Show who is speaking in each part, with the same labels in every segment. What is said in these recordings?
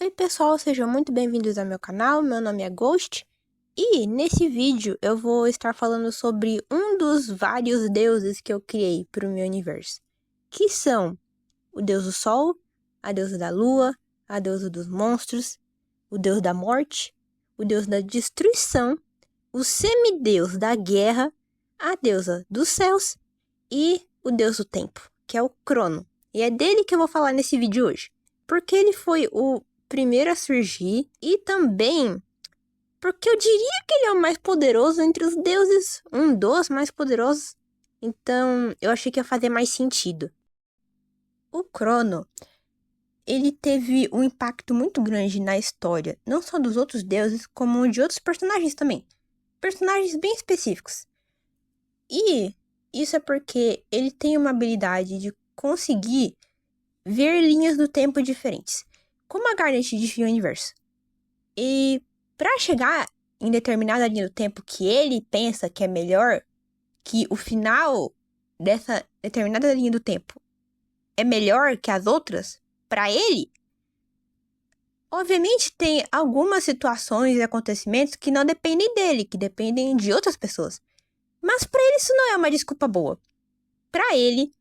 Speaker 1: Oi pessoal, sejam muito bem-vindos ao meu canal, meu nome é Ghost e nesse vídeo eu vou estar falando sobre um dos vários deuses que eu criei para o meu universo, que são o deus do sol, a deusa da lua, a deusa dos monstros, o deus da morte, o deus da destruição, o semideus da guerra, a deusa dos céus e o deus do tempo, que é o Crono. E é dele que eu vou falar nesse vídeo hoje, porque ele foi o primeiro a surgir e também porque eu diria que ele é o mais poderoso entre os deuses, um dos mais poderosos. Então, eu achei que ia fazer mais sentido. O Crono, ele teve um impacto muito grande na história, não só dos outros deuses, como de outros personagens também. Personagens bem específicos. E isso é porque ele tem uma habilidade de conseguir ver linhas do tempo diferentes, como a Garnet de Universo. E para chegar em determinada linha do tempo que ele pensa que é melhor, que o final dessa determinada linha do tempo é melhor que as outras, para ele, obviamente tem algumas situações e acontecimentos que não dependem dele, que dependem de outras pessoas. Mas para ele isso não é uma desculpa boa. Para ele,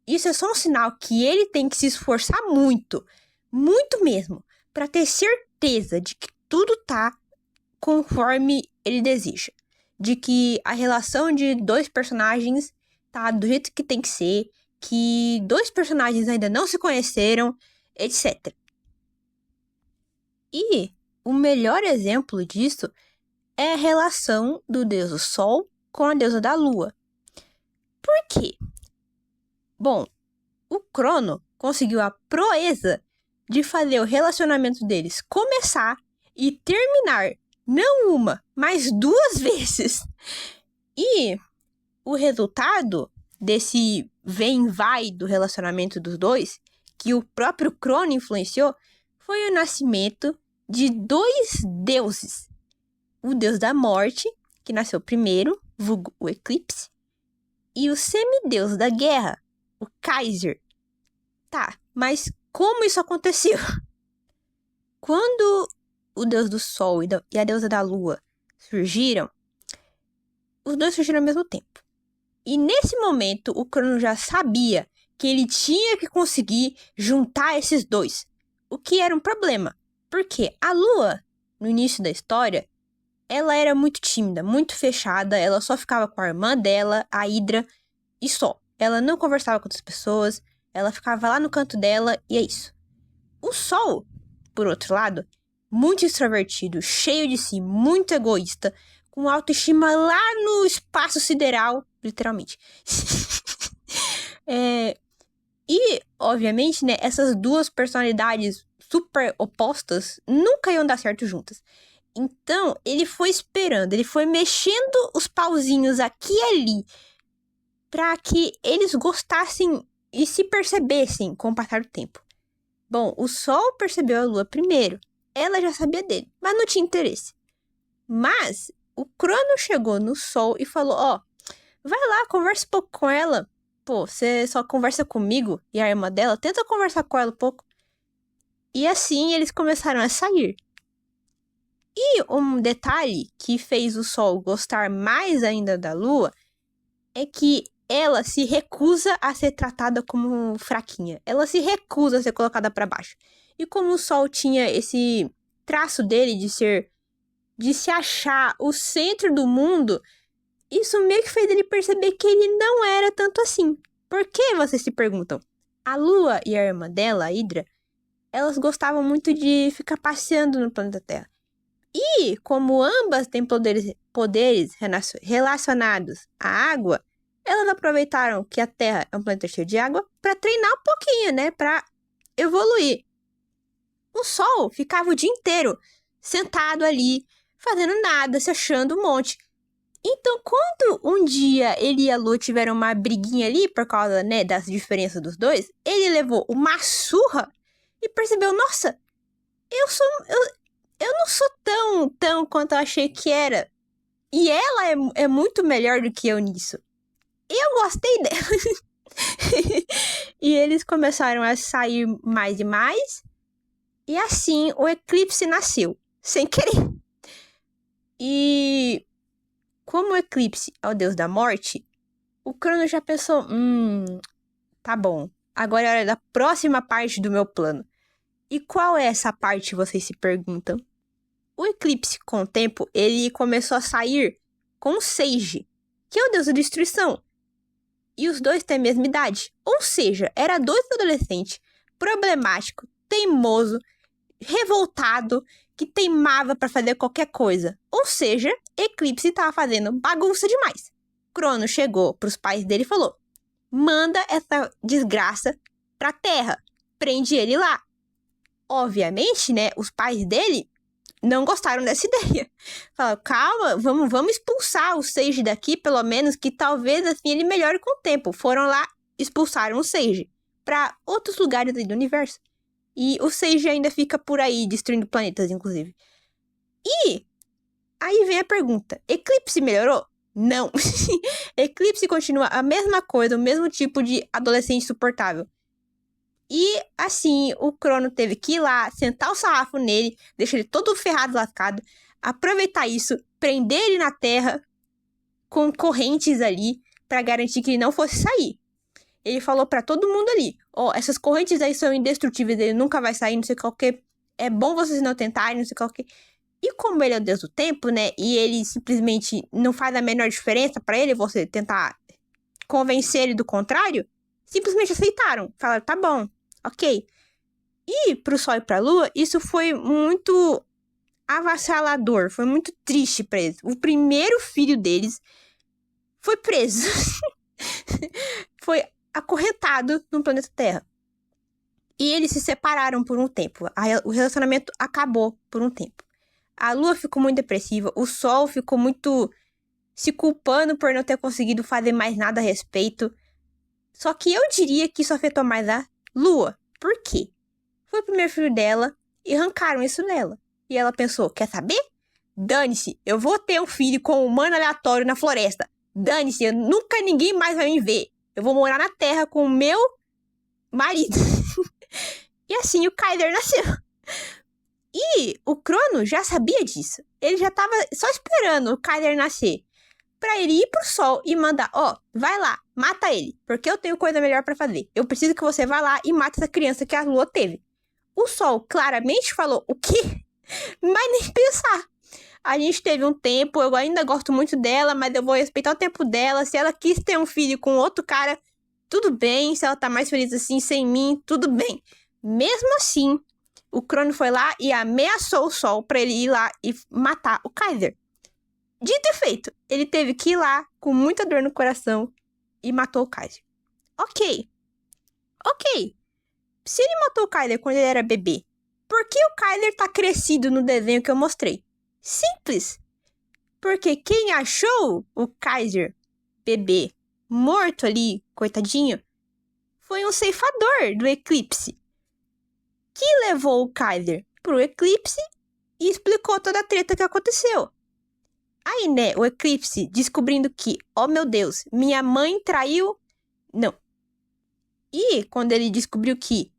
Speaker 1: isso é só um sinal que ele tem que se esforçar muito, muito mesmo, para ter certeza de que tudo tá conforme ele deseja. De que a relação de dois personagens tá do jeito que tem que ser, que dois personagens ainda não se conheceram, etc. E o melhor exemplo disso é a relação do deus do Sol com a deusa da Lua. Por quê? Bom, o Crono conseguiu a proeza de fazer o relacionamento deles começar e terminar não uma, mas duas vezes. E o resultado desse vem e vai do relacionamento dos dois, que o próprio Crono influenciou, foi o nascimento de dois deuses. O deus da morte, que nasceu primeiro, vulgo o Eclipse, e o semideus da guerra, o Kaiser. Tá, mas como isso aconteceu? Quando o deus do sol e a deusa da lua surgiram, os dois surgiram ao mesmo tempo. E nesse momento, o Crono já sabia que ele tinha que conseguir juntar esses dois, o que era um problema, porque a lua, no início da história, ela era muito tímida, muito fechada, ela só ficava com a irmã dela, a Hydra, e só. Ela não conversava com outras pessoas, ela ficava lá no canto dela, e é isso. O Sol, por outro lado, muito extrovertido, cheio de si, muito egoísta, com autoestima lá no espaço sideral, literalmente. E, obviamente, né, essas duas personalidades super opostas nunca iam dar certo juntas. Então, ele foi esperando, ele foi mexendo os pauzinhos aqui e ali, para que eles gostassem e se percebessem com o passar do tempo. Bom, o Sol percebeu a Lua primeiro. Ela já sabia dele, mas não tinha interesse. Mas o Crono chegou no Sol e falou, vai lá, conversa um pouco com ela. Pô, você só conversa comigo e a irmã dela, tenta conversar com ela um pouco. E assim eles começaram a sair. E um detalhe que fez o Sol gostar mais ainda da Lua é que ela se recusa a ser tratada como fraquinha. Ela se recusa a ser colocada para baixo. E como o Sol tinha esse traço dele de se achar o centro do mundo, isso meio que fez ele perceber que ele não era tanto assim. Por que, vocês se perguntam? A Lua e a irmã dela, a Hydra, elas gostavam muito de ficar passeando no planeta Terra. E como ambas têm poderes relacionados à água, elas aproveitaram que a Terra é um planeta cheio de água para treinar um pouquinho, né? Para evoluir. O Sol ficava o dia inteiro sentado ali, fazendo nada, se achando um monte. Então, quando um dia ele e a Lua tiveram uma briguinha ali, por causa, né, das diferenças dos dois, ele levou uma surra e percebeu, nossa, eu não sou tão quanto eu achei que era. E ela é muito melhor do que eu nisso. Eu gostei dela. E eles começaram a sair mais e mais. E assim o eclipse nasceu, sem querer. E como o eclipse é o deus da morte, o Cronos já pensou, tá bom, agora é hora da próxima parte do meu plano. E qual é essa parte, vocês se perguntam? O eclipse, com o tempo, ele começou a sair com o Sage, que é o deus da destruição. E os dois têm a mesma idade. Ou seja, era dois adolescentes, problemático, teimoso, revoltado, que teimava pra fazer qualquer coisa. Ou seja, Eclipse tava fazendo bagunça demais. Crono chegou pros pais dele e falou: manda essa desgraça pra Terra. Prende ele lá. Obviamente, né, os pais dele não gostaram dessa ideia. Falaram, calma, vamos expulsar o Sage daqui, pelo menos, que talvez assim ele melhore com o tempo. Foram lá, expulsaram o Sage pra outros lugares aí do universo. E o Sage ainda fica por aí, destruindo planetas, inclusive. E aí vem a pergunta, Eclipse melhorou? Não. Eclipse continua a mesma coisa, o mesmo tipo de adolescente insuportável. E, assim, o Crono teve que ir lá, sentar o sarrafo nele, deixar ele todo ferrado, lascado, aproveitar isso, prender ele na terra com correntes ali, pra garantir que ele não fosse sair. Ele falou pra todo mundo ali, essas correntes aí são indestrutíveis, ele nunca vai sair, não sei qual que, é bom vocês não tentarem, não sei qual que. E como ele é o deus do tempo, né, e ele simplesmente não faz a menor diferença pra ele, você tentar convencer ele do contrário, simplesmente aceitaram. Falaram, tá bom, ok. E pro Sol e pra Lua, isso foi muito avassalador, foi muito triste pra eles. O primeiro filho deles foi preso. Foi acorrentado no planeta Terra. E eles se separaram por um tempo. O relacionamento acabou por um tempo. A Lua ficou muito depressiva, o Sol ficou muito se culpando por não ter conseguido fazer mais nada a respeito. Só que eu diria que isso afetou mais a Lua. Por quê? Foi o primeiro filho dela e arrancaram isso nela. E ela pensou, quer saber? Dane-se, eu vou ter um filho com um humano aleatório na floresta. Dane-se, nunca ninguém mais vai me ver. Eu vou morar na Terra com o meu marido. E assim o Kyler nasceu. E o Crono já sabia disso. Ele já tava só esperando o Kyler nascer pra ele ir pro Sol e mandar, vai lá, mata ele, porque eu tenho coisa melhor pra fazer. Eu preciso que você vá lá e mate essa criança que a Lua teve. O Sol claramente falou, o quê? Mas nem pensar. A gente teve um tempo, eu ainda gosto muito dela, mas eu vou respeitar o tempo dela. Se ela quis ter um filho com outro cara, tudo bem. Se ela tá mais feliz assim, sem mim, tudo bem. Mesmo assim, o Crono foi lá e ameaçou o Sol pra ele ir lá e matar o Kaiser. Dito e feito, ele teve que ir lá com muita dor no coração e matou o Kaiser. Ok. Se ele matou o Kyler quando ele era bebê, por que o Kyler tá crescido no desenho que eu mostrei? Simples. Porque quem achou o Kaiser bebê morto ali, coitadinho, foi um ceifador do Eclipse, que levou o Kyler pro Eclipse e explicou toda a treta que aconteceu. Aí, né, o Eclipse descobrindo que, meu Deus, minha mãe traiu... Não. E quando ele descobriu que,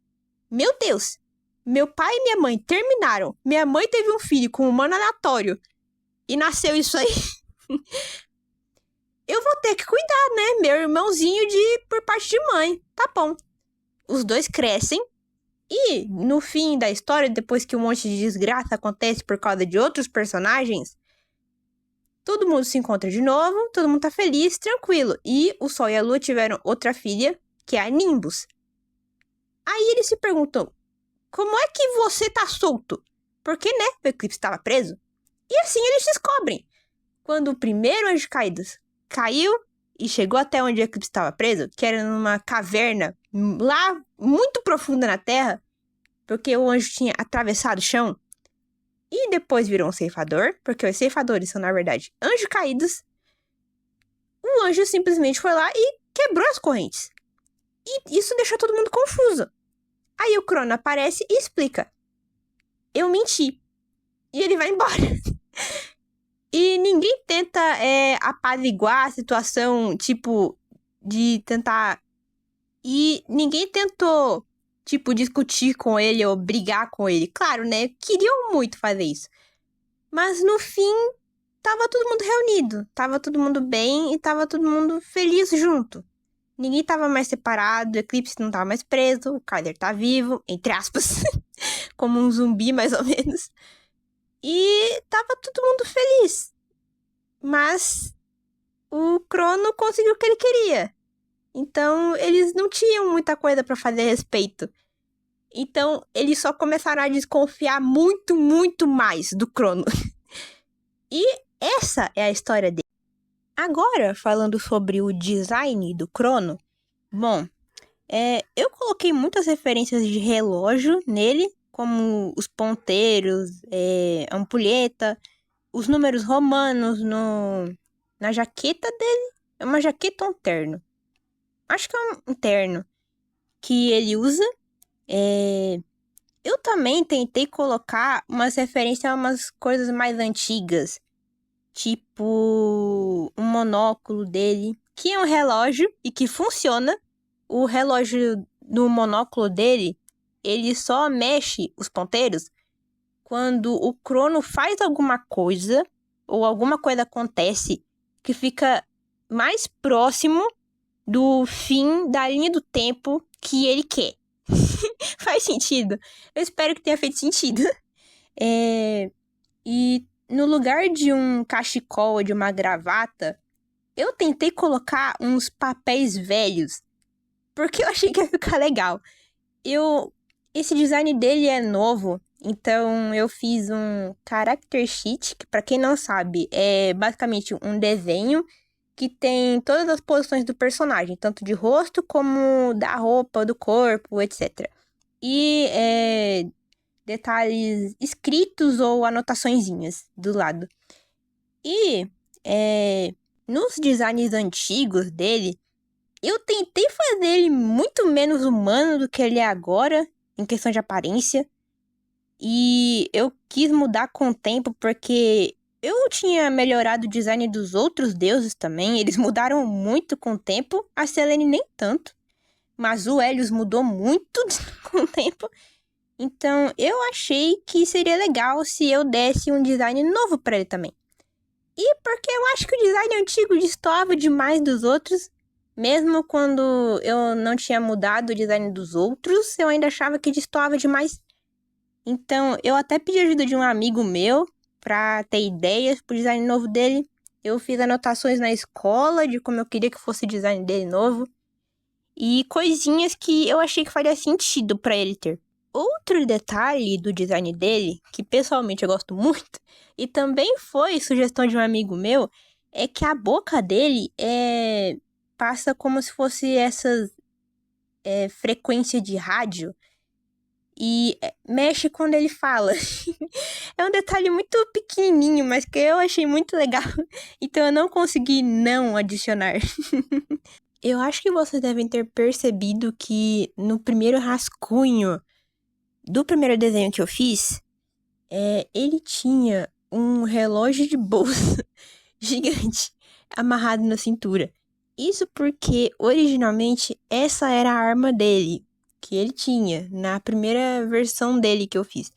Speaker 1: meu Deus, meu pai e minha mãe terminaram, minha mãe teve um filho com um humano aleatório e nasceu isso aí, eu vou ter que cuidar, né? Meu irmãozinho por parte de mãe. Tá bom. Os dois crescem e, no fim da história, depois que um monte de desgraça acontece por causa de outros personagens, todo mundo se encontra de novo, todo mundo tá feliz, tranquilo. E o Sol e a Lua tiveram outra filha, que é a Nimbus. Aí eles se perguntam, como é que você tá solto? Porque, né, o Eclipse estava preso. E assim eles descobrem. Quando o primeiro anjo caído caiu e chegou até onde o Eclipse estava preso, que era numa caverna lá muito profunda na Terra, porque o anjo tinha atravessado o chão, e depois virou um ceifador, porque os ceifadores são, na verdade, anjos caídos, o anjo simplesmente foi lá e quebrou as correntes. E isso deixou todo mundo confuso. Aí o Crono aparece e explica. Eu menti. E ele vai embora. E ninguém tenta apaziguar a situação, tipo, de tentar... E ninguém tentou, tipo, discutir com ele ou brigar com ele. Claro, né? Queriam muito fazer isso. Mas no fim, tava todo mundo reunido. Tava todo mundo bem e tava todo mundo feliz junto. Ninguém tava mais separado, o Eclipse não tava mais preso, o Kyler tá vivo, entre aspas, como um zumbi mais ou menos. E tava todo mundo feliz. Mas o Crono conseguiu o que ele queria. Então, eles não tinham muita coisa pra fazer a respeito. Então, eles só começaram a desconfiar muito, muito mais do Crono. E essa é a história dele. Agora, falando sobre o design do Crono, bom, eu coloquei muitas referências de relógio nele, como os ponteiros, ampulheta, os números romanos na jaqueta dele. É uma jaqueta ou um terno? Acho que é um terno que ele usa. Eu também tentei colocar umas referências a umas coisas mais antigas, tipo um monóculo dele, que é um relógio e que funciona. O relógio no monóculo dele, ele só mexe os ponteiros quando o Crono faz alguma coisa ou alguma coisa acontece que fica mais próximo do fim da linha do tempo que ele quer. Faz sentido? Eu espero que tenha feito sentido. E no lugar de um cachecol ou de uma gravata, eu tentei colocar uns papéis velhos, porque eu achei que ia ficar legal. Esse design dele é novo, então eu fiz um character sheet, que pra quem não sabe, é basicamente um desenho que tem todas as posições do personagem, tanto de rosto como da roupa, do corpo, etc. E detalhes escritos ou anotaçõezinhas do lado. E nos designs antigos dele, eu tentei fazer ele muito menos humano do que ele é agora, em questão de aparência. E eu quis mudar com o tempo porque eu tinha melhorado o design dos outros deuses também. Eles mudaram muito com o tempo. A Selene nem tanto. Mas o Helios mudou muito com o tempo. Então eu achei que seria legal se eu desse um design novo pra ele também. E porque eu acho que o design antigo destoava demais dos outros. Mesmo quando eu não tinha mudado o design dos outros, eu ainda achava que destoava demais. Então, eu até pedi ajuda de um amigo meu pra ter ideias pro design novo dele. Eu fiz anotações na escola de como eu queria que fosse o design dele novo. E coisinhas que eu achei que faria sentido pra ele ter. Outro detalhe do design dele, que pessoalmente eu gosto muito, e também foi sugestão de um amigo meu, é que a boca dele passa como se fosse essas frequência de rádio e mexe quando ele fala. É um detalhe muito pequenininho, mas que eu achei muito legal. Então eu não consegui não adicionar. Eu acho que vocês devem ter percebido que no primeiro rascunho do primeiro desenho que eu fiz, ele tinha um relógio de bolsa gigante amarrado na cintura. Isso porque, originalmente, essa era a arma dele, que ele tinha, na primeira versão dele que eu fiz.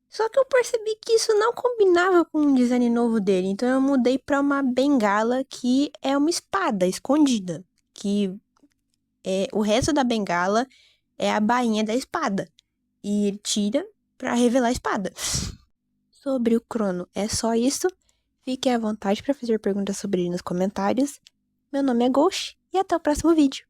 Speaker 1: Só que eu percebi que isso não combinava com o design novo dele, então eu mudei pra uma bengala que é uma espada escondida, que o resto da bengala é a bainha da espada, e ele tira pra revelar a espada. Sobre o Crono, é só isso. Fique à vontade para fazer perguntas sobre ele nos comentários. Meu nome é Ghost e até o próximo vídeo.